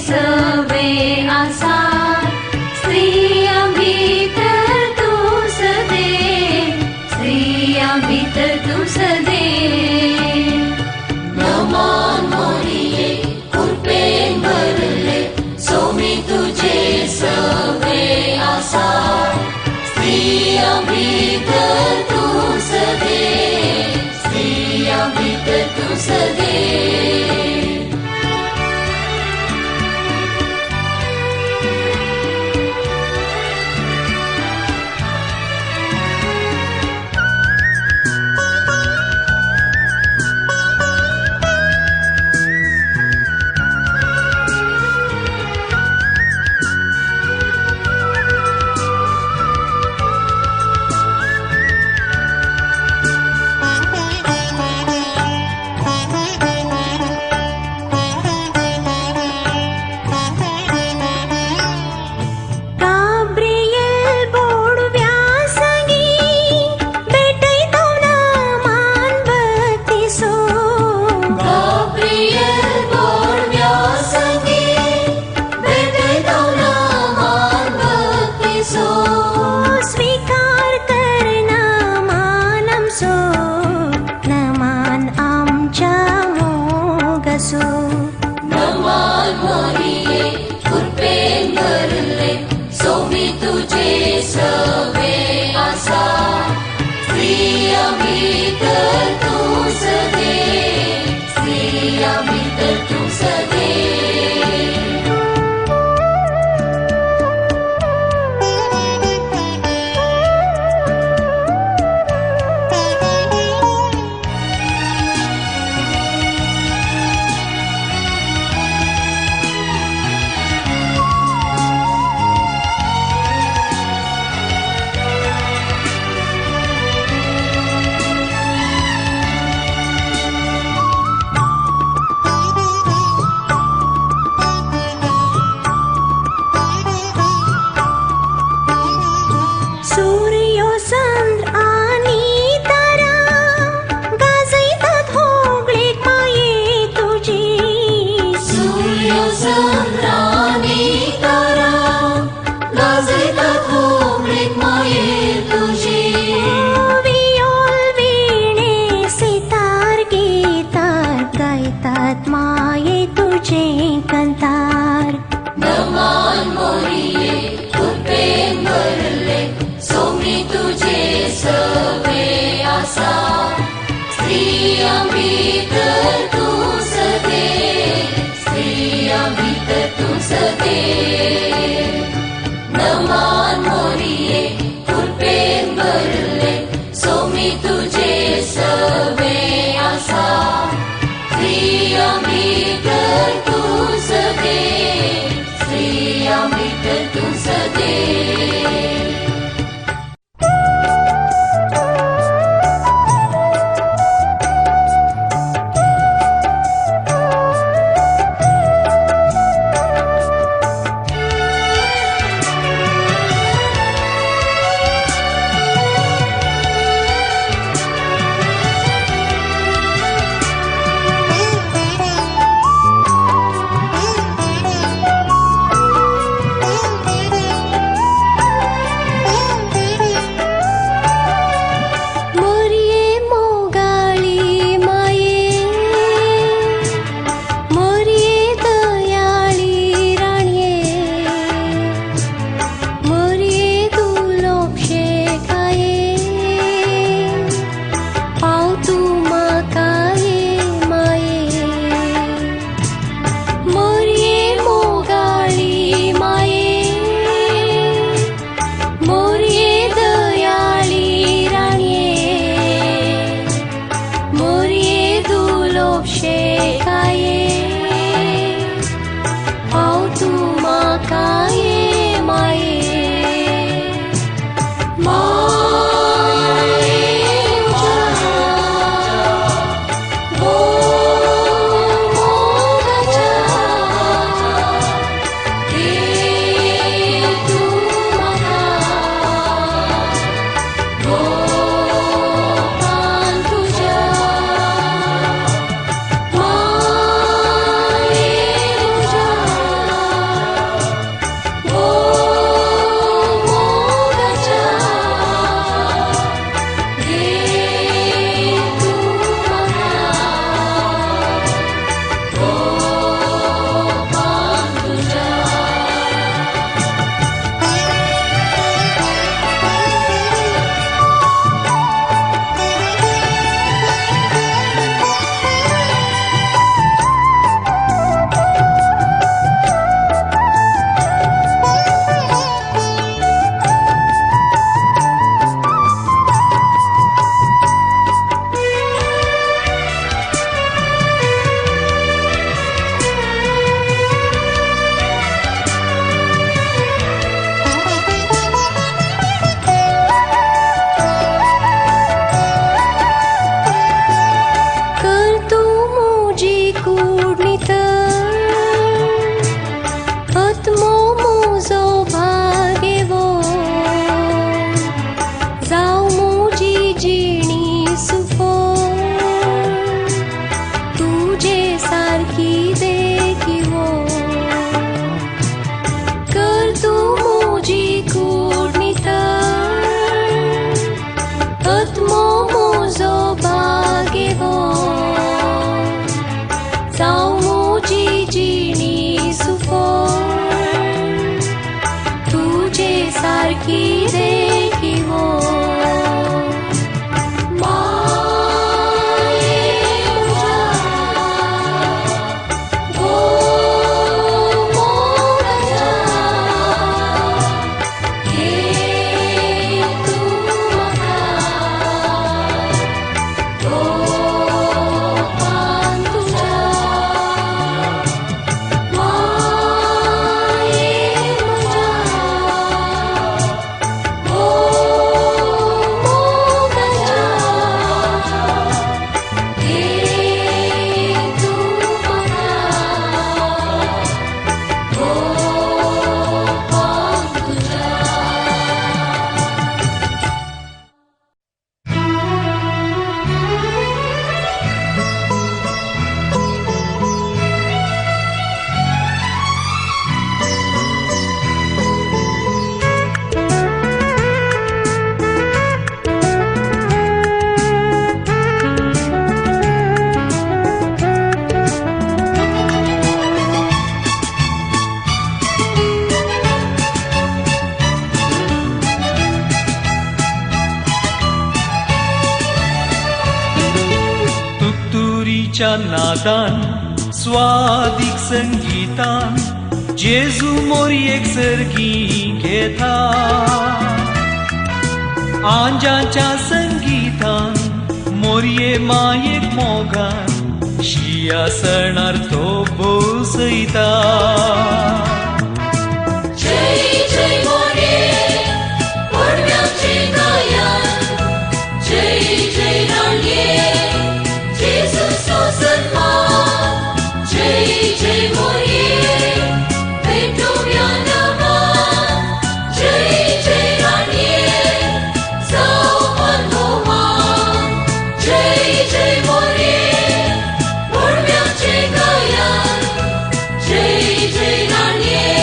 सवे आसा स्त्रिया भीतर तू सदे स्त्रिया भीतर तू सदे नमान मोरिये कृपेन भरले सोमी तुझे सवे आसा स्त्रिया भीतर तू सदे स्त्रिया भीतर तू सदे नमान मोरिये कृपेन भरले सोमी तुझे सवे आसा स्त्रिया भीतर तू सदे स्त्रिया भीतर तू सदे नमान मोरिये कृपेन भरले सोमी तुझे सवे आसा स्त्रिया भीतर तू सदे स्त्रिया भीतर तू सदे नमान मोरिये कृपेन भरले सोमी तुझे सवे आसा स्त्रिया भीतर तू सदे स्त्रिया भीतर तू सदे देखी वो तुत्तुरीच्या नादान स्वादीक संगीतान जेजू मोरयेक सर्गी घेता आंजाच्या संगीतान मोरये मायेक मोगान शिया सणार तो बोसयता जय जय मोरये पडव्याचे गायन जय जय राणये जेजूचो सन्मान जय जय मोरये भेटूया नमन जय जय राणये जाऊ मनोमान जय जय मोरये पडव्याचे गायन जय जय राणये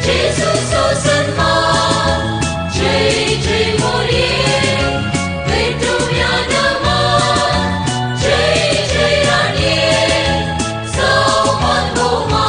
जेजूचो सन्मान जय जय मोरये भेटूया नमन जय जय राणये जाऊ मनोमान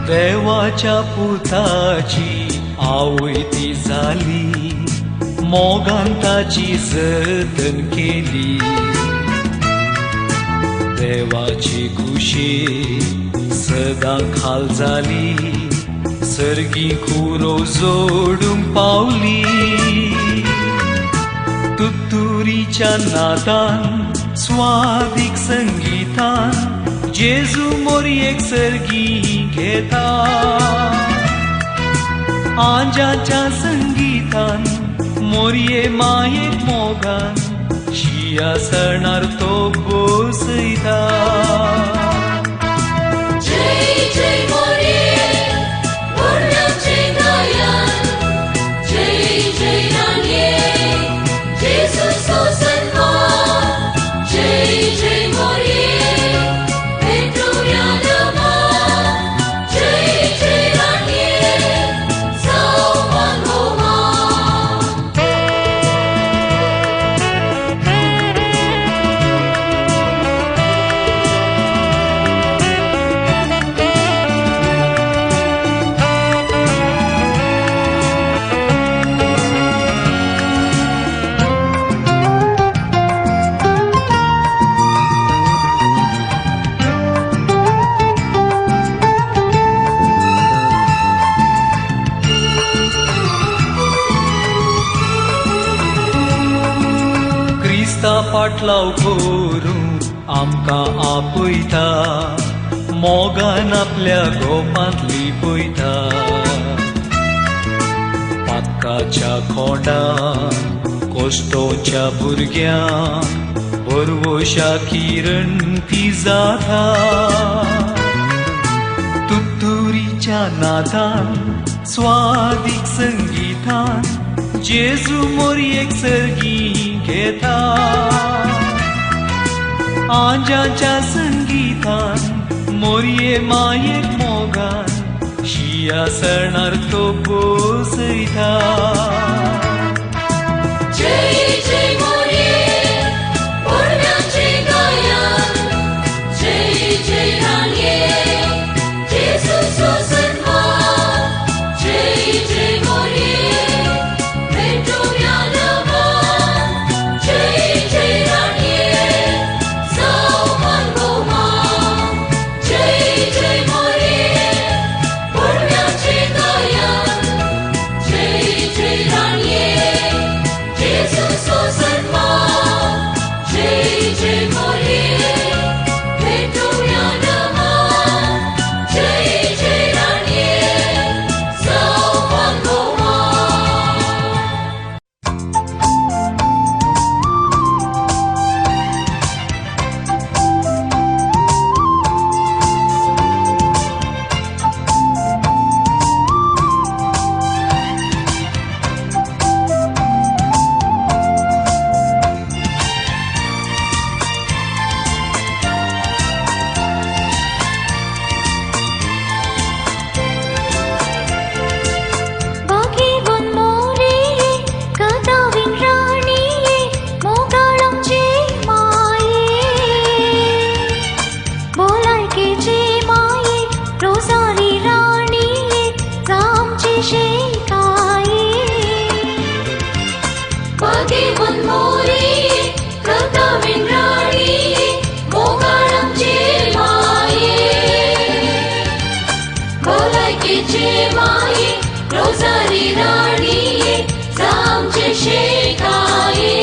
देवाच्या पुताची आवयती जाली मोगान ताची जतन केली देवाची खुशी सदां खाल जाली सर्गी खुरो जोडूंक पावली तुत्तुरीच्या नादान स्वादीक संगीतान जेजू मोरयेक सर्गी घेता आंजाच्या संगीतान मोरये मायेक मोगान शिया सणार तो बोसयता जय जय मोरये पडव्याचे गायन जय जय राणये जेजूचो सन्मान जय जय मोरये भेटूया नमन जय जय राणये जाऊ मनोमान क्रिस्ता पाटलाव करूं आमकां आपयता मोगान आपल्या गोपांत लिपयता पातकाच्या खोंडान कोश्टोच्या भुरग्यांक बरवोशा किरण ती जाता तुत्तुरीच्या तुझ्या नादान स्वादिक संगीतान जेजू मोरयेक सर्गी घेता आंजाच्या संगीतान मोरये मायेक मोगान शिया सणार तो बोसयता जय जय मोरये पुण्याचे गायन जय जय राणे जेजू सन्मान जय जय मोरये भेटूया नमन जय जय राणे जाऊ मनगोमान जय जय मोरये पुण्याचे गायन जय जय राणे जेजू सन्मान जय जय मोरये भेटूया नमन जय जय राणे जाऊ मनगोमान பகிவன் மோரேயே கதாவின் ராணியே மோகாளம் ஜெயமாயே बोलायके जयमाये रोसारी राणीये जामचे शेकाये பகைவன் மோரேயே கர்த்தாவின் ராணியே மோகாளம் ஜெயமாயே बोलायके जयमाये रोसारी राणीये जामचे शेकाये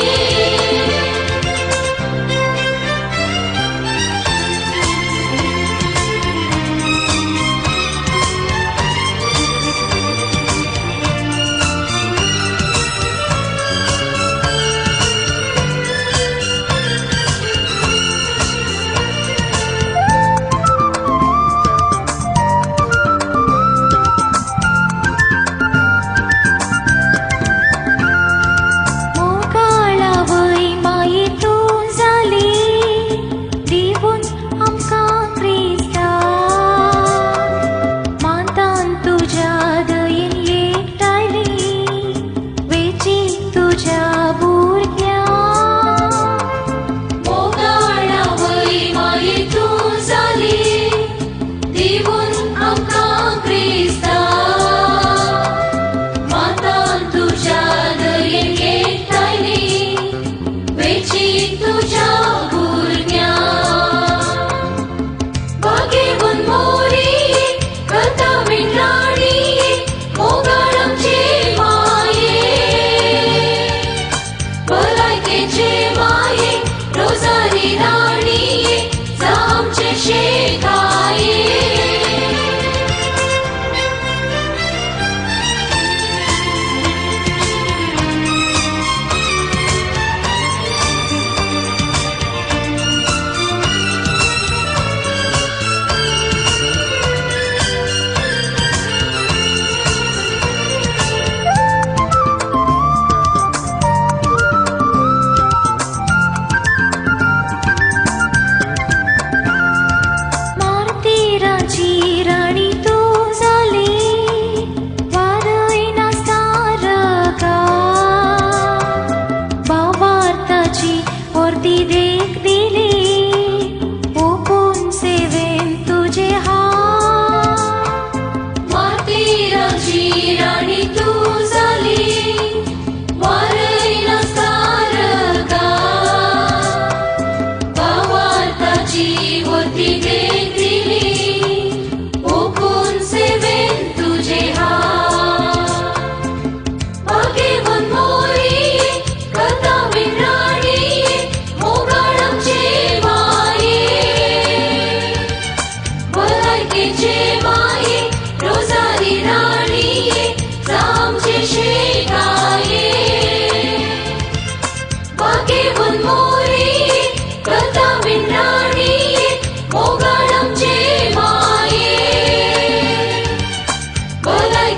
मोगाळम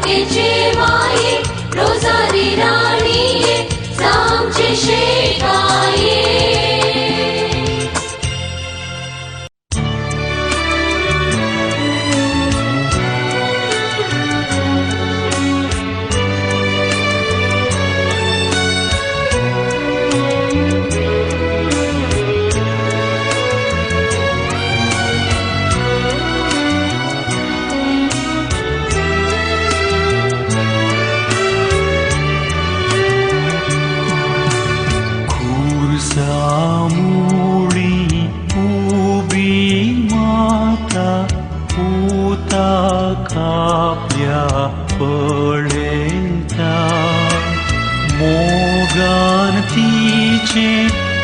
लायकीचे माये रोजारी राणीये जामचे शेकाये खुर्सामुळी उभी माता पूता कापल्या पळेता मोगान तिचे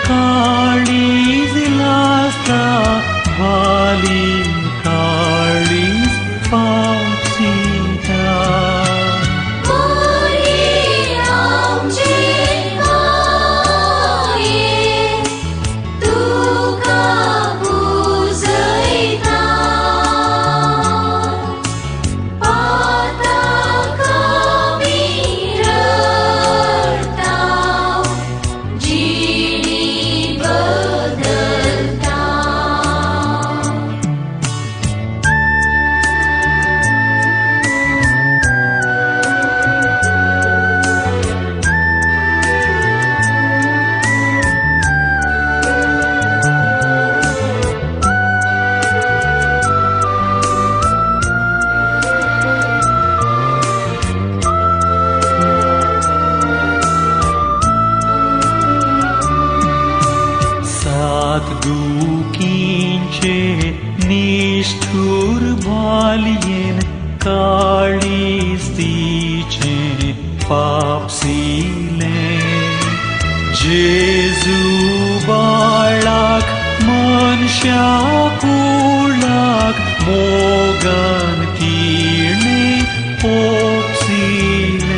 काळीज लासता वाली काळीज पावसिता दुखींचे निष्ठुर बालयेन काळीज तिचे पापसिले जेजू बाळाक मनशा कुळाक मोगान तिणे पोपसिले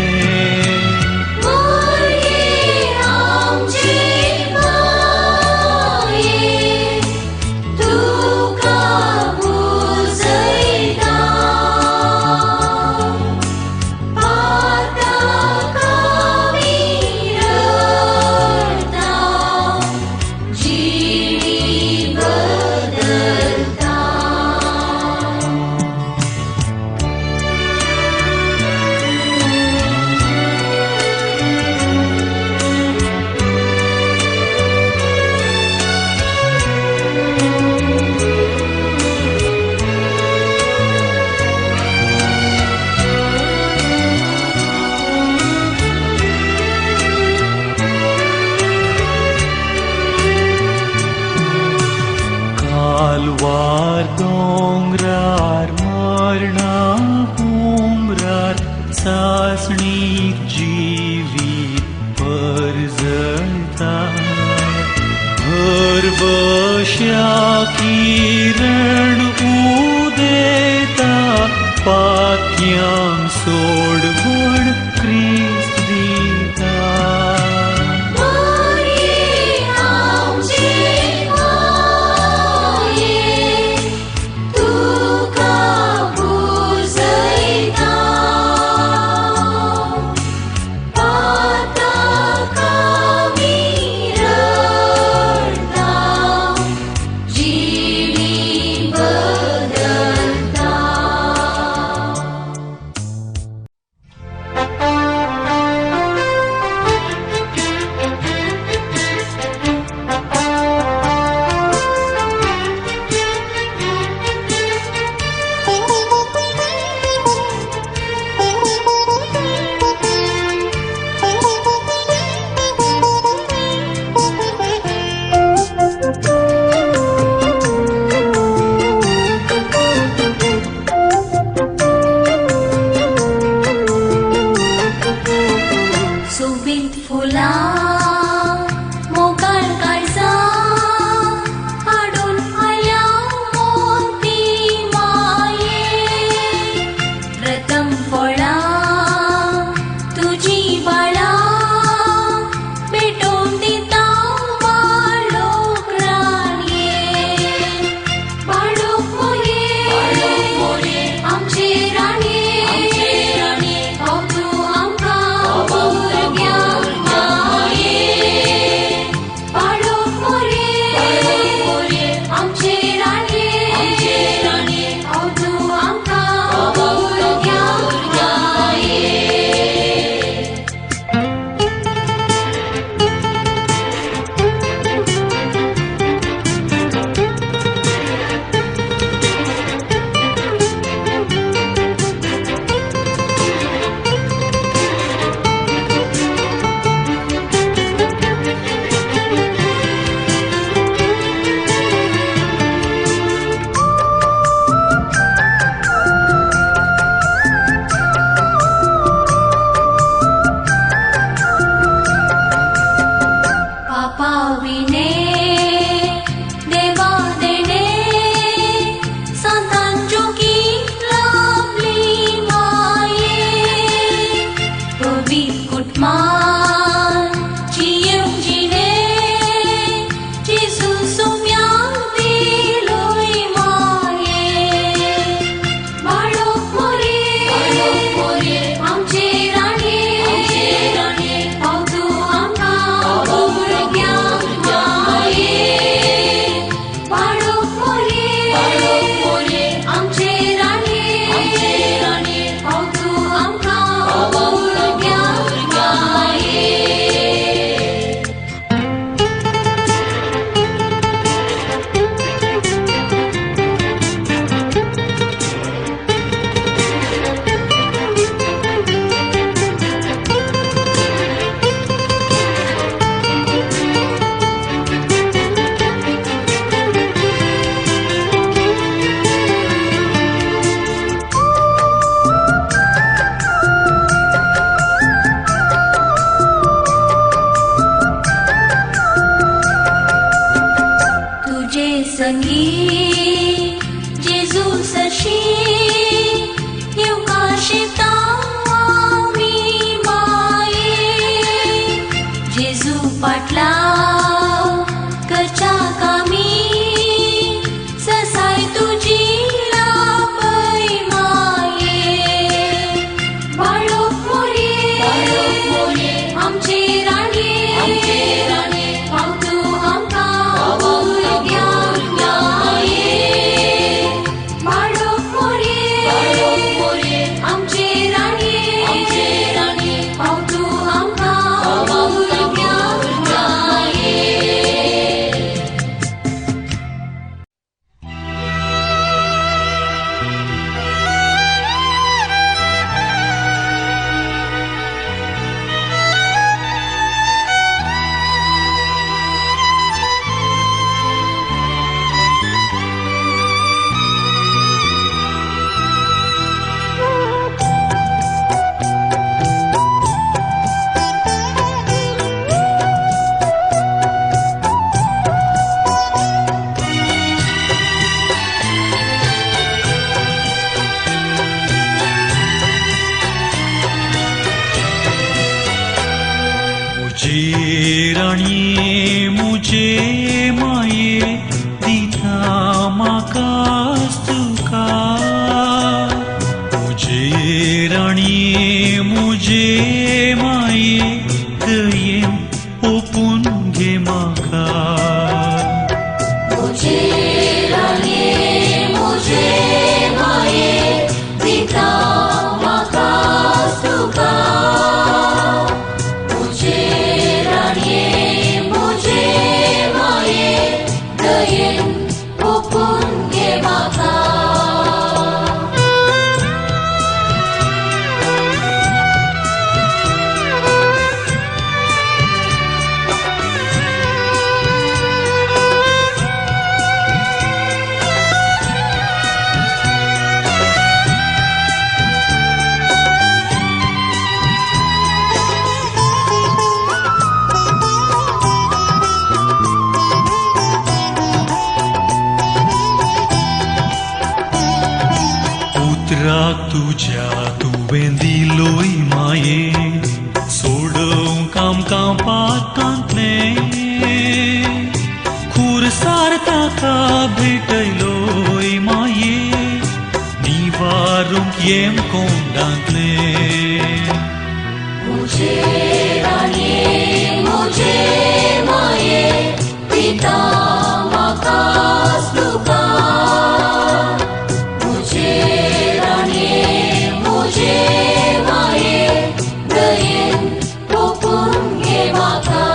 कालवार दोंगरार मरणा उमरार चाचणीक जिवीत परजळता हरवश्या किरण उदेता पातयांक सोडवण क्रिस्त दिता मुझे राणिये मुझे माये दिता म्हाकाच तुका मुझे राणिये मुझे माये दयेन ओपून घे म्हाका मुझे राणिये मुझे माये दिता म्हाकाच तुका मुझे राणिये मुझे माये दयेन ओपून घे म्हाका पुत्राक तुझ्या तुवें दिलोय माये सोडूंक आमकां पातकांतलें खुरसार ताका भेटयलोय माये निवारूंक येम कोंडांतलें मुझे राणिये मुझे माये दिता म्हाकाच तुका मुझे राणिये मुझे माये दयेन ओपून घे म्हाका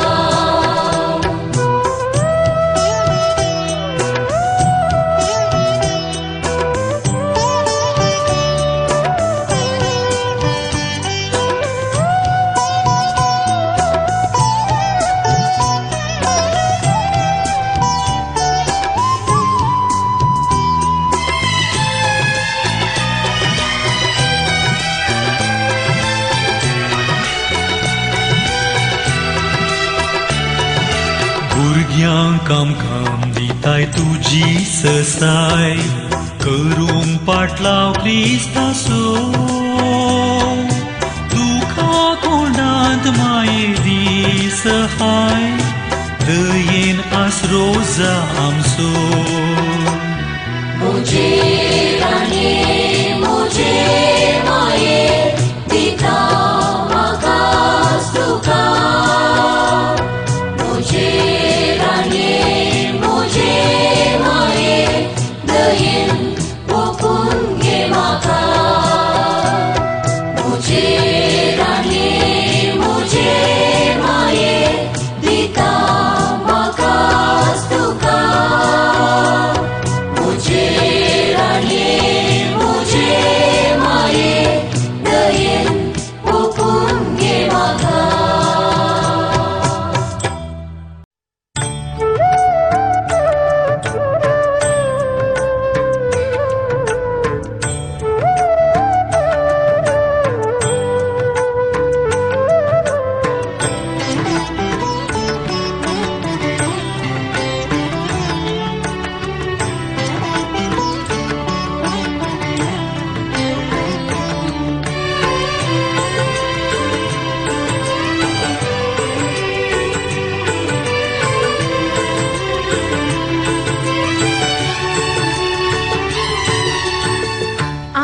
भुरग्यांक आमकां दिताय तुजी ससाय करूंक पाटलाव क्रिस्ताचो दुखा कोंडांत माये दी सहाय दयेन आसरो जा आमचो मुझे राणिये मुझे माये दिता म्हाकाच तुका मुझे राणिये मुझे माये दयेन ओपून घे म्हाका मुझे राणिये मुझे माये दिता म्हाकाच तुका मुझे राणिये मुझे माये दयेन ओपून घे म्हाका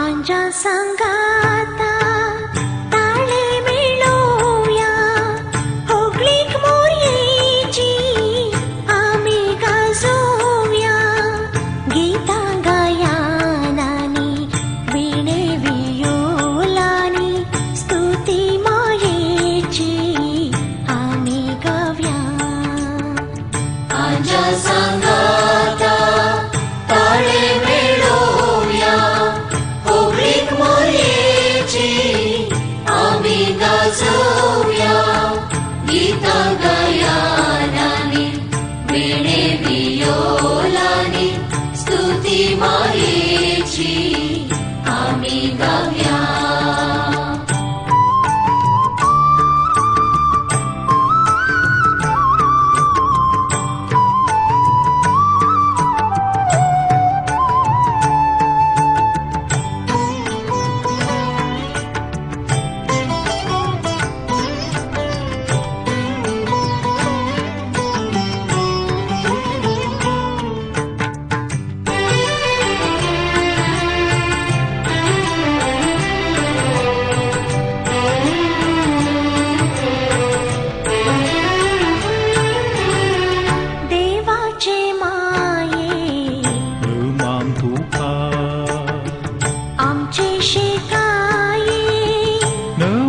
आंजा संगाता ताळे मिळवूया होगलीक मोरयेची आमी गाजोवया गीतां गायनांनी विणे वियोलांनी स्तुती मायेची आमी गावया आंजा सांगाता ताळे मेळोवया होगलीक मोरयेची आमी गाजोवया गीतां गायनांनी विणे वियोलांनी स्तुती मायेची आमी गावया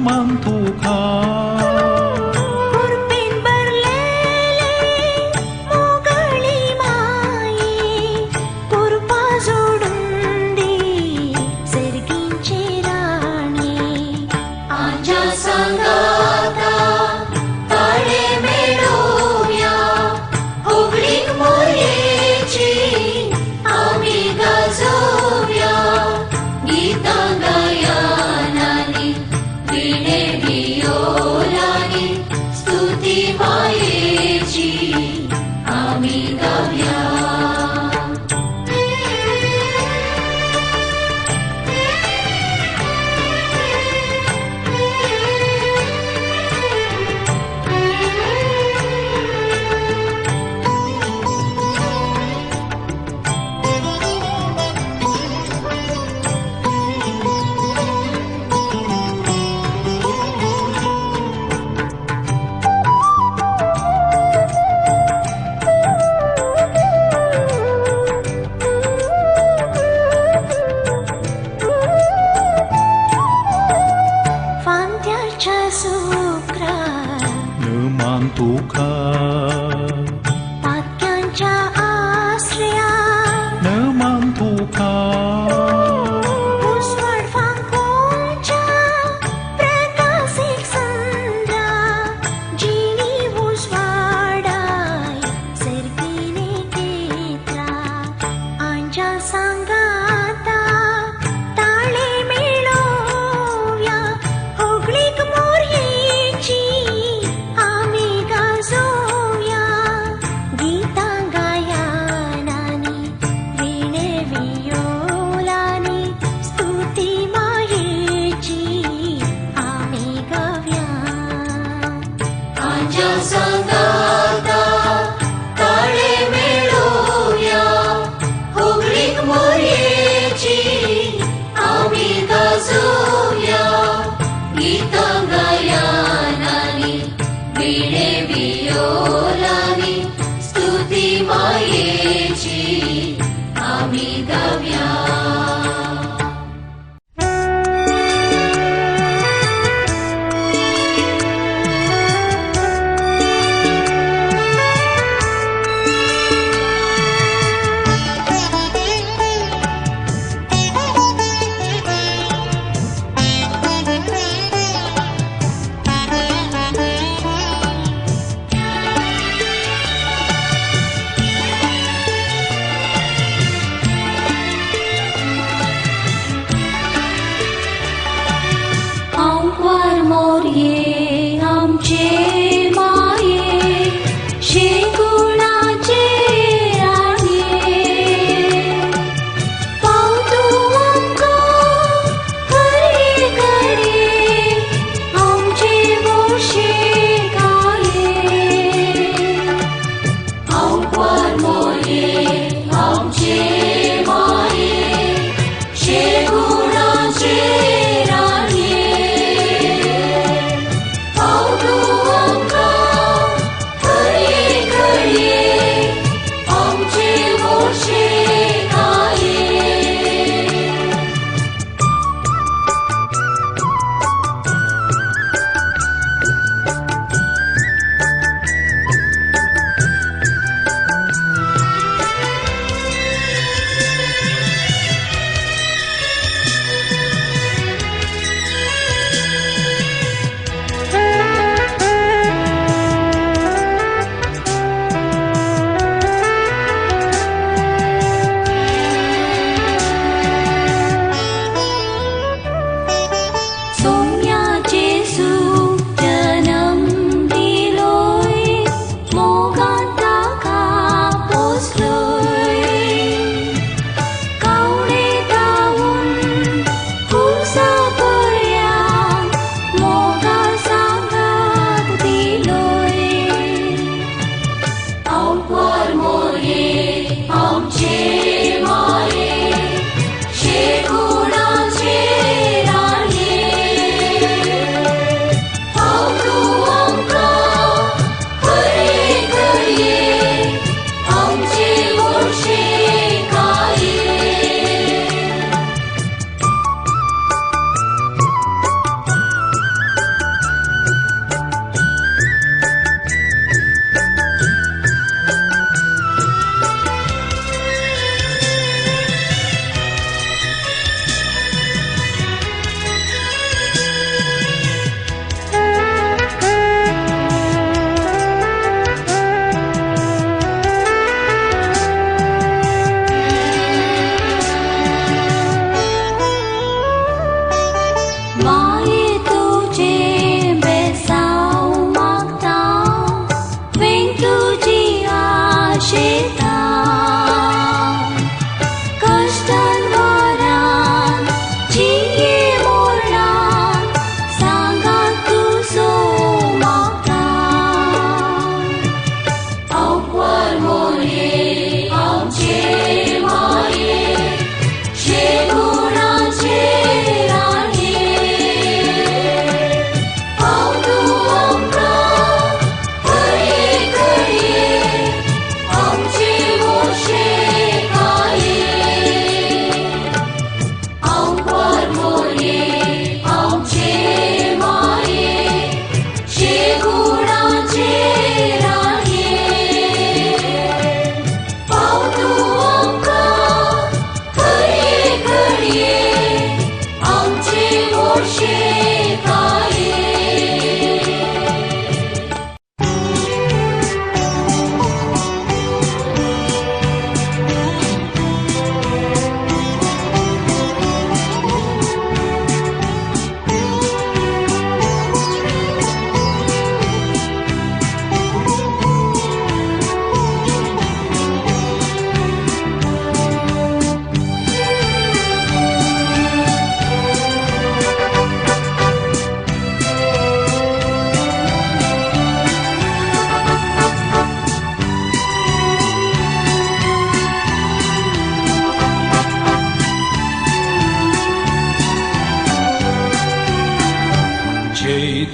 mantuka हुरपेन भरलेले मोगळी माये कुरपा जोडून दे सर्गींचे राणे आमच्या संगाता ताळे मेळोवया होगळीक मोरयेची आमी गाजोवया गीतां गायनांनी विणे वियोलांनी स्तुती मायेची आमी गावया फांद्याच्या सुक्रार न mantuka पाक्यांच्या आश्रयार न mantuka उसवड फांकोच्या प्रकाशिक संद्रा जिणी उसवाडाय सर्गीने केत्रा आंच्या सांगाता ताळे मेळोवया होगळीक मोरयेची आमी गाजोवया गीतां गायनांनी विणे वियोलांनी स्तुती मायेची आमी गावया आमच्या संगाता ताळे मेळोवया होगळीक मोरयेची आमी गाजोवया गीतां गायनांनी विणे वियोलांनी स्तुती मायेची आमी गावया आंकवार मोरये आमचे माये शेगुणाचे राणे पावतू आमकां खरे घडये आमचे गोडशे गाये आंकवार मोरये आमचे माये शेगुणाचे राणे पावतू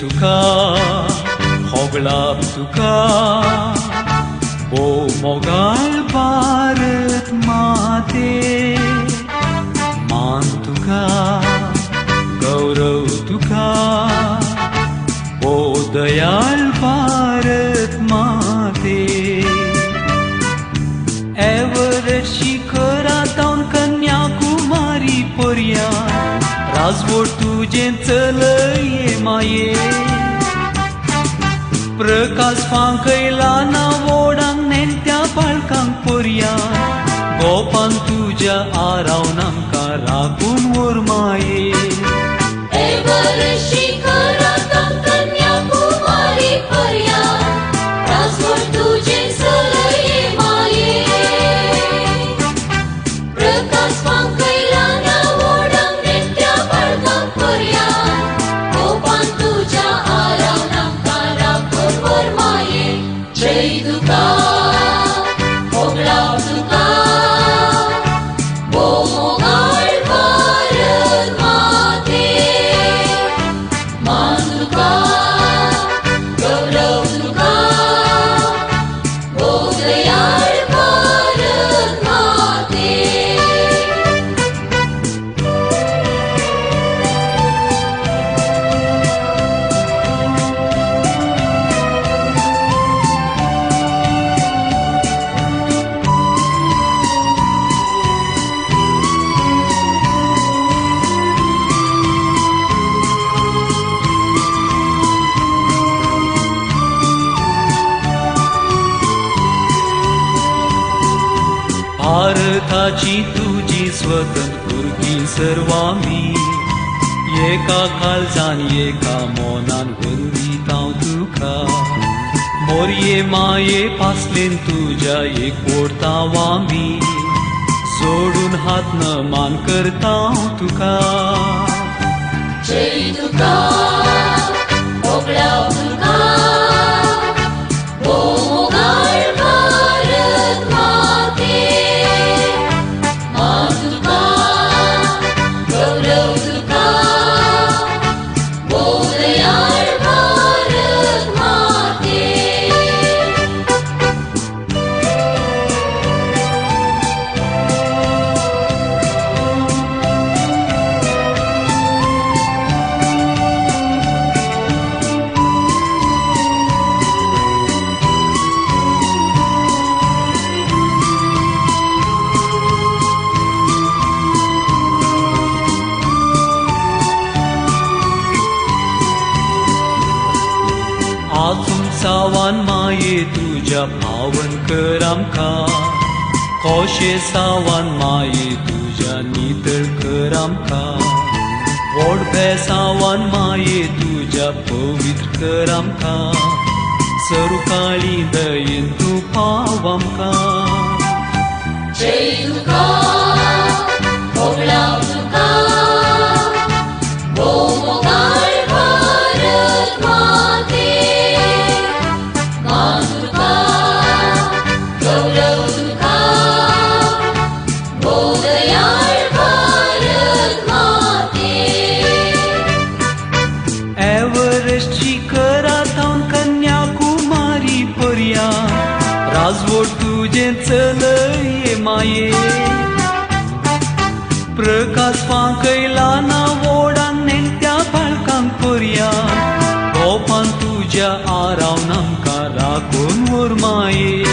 तुका होगळाप तुका ओ मोगाळ भारत माते मान तुका गौरव तुका ओ दयाळ भारत माते एव्हरेस्ट शिखरातावन कन्याकुमारी पर्यंत राजवट तुजें चलये माये प्रकाश फांकयला ना वोडांक नेण्ट्या बाळकांक पर्यंत गोपान तुज्या आरावन आमकां राखून व्हर माये एव्हरेस्ट शिखरातावन कन्याकुमारी पर्यंत राजवट तुजें चलये माये प्रकाश फांकयला ना वोडांक नेण्ट्या बाळकांक पर्यंत गोपान तुज्या आरावन आमकां राखून व्हर माये जय तुका होगळाव तुका ओ मोगाळ भारत माते मान तुका गौरव तुका ओ दयाळ भारत माते भारताची तुजी स्वतंत्र भुरगीं सर्वांमी एका काळजान एका मोनान वरवीत हांव तुका मोरये माये पासलेन तुज्या एकवटांव आमी सोडून हात न मान करता हांव तुका जय तुका होगळाव तुका ओ मोगाळ भारत माते मान तुका गौरव तुका ओ दयाळ भारत माते आजून सावन माये तुज्या पावन कर आमकां खोशे सावन माये तुज्या नितळ कर आमकां व्हडभे सावन माये तुज्या पवित्र कर आमकां सरुकाळी दयेन तूं पाव आमकां जय तुका होगळाव तुका ओ मोगाळ भारत माते मान तुका गौरव तुका ओ दयाळ भारत माते एव्हरेस्ट शिखरातावन कन्याकुमारी पर्यंत राजवट तुजें चलये माये प्रकाश फांकयला ना वोडांक नेण्ट्या बाळकांक पर्यंत गोपान तुज्या आरावन आमकां राखून व्हर माये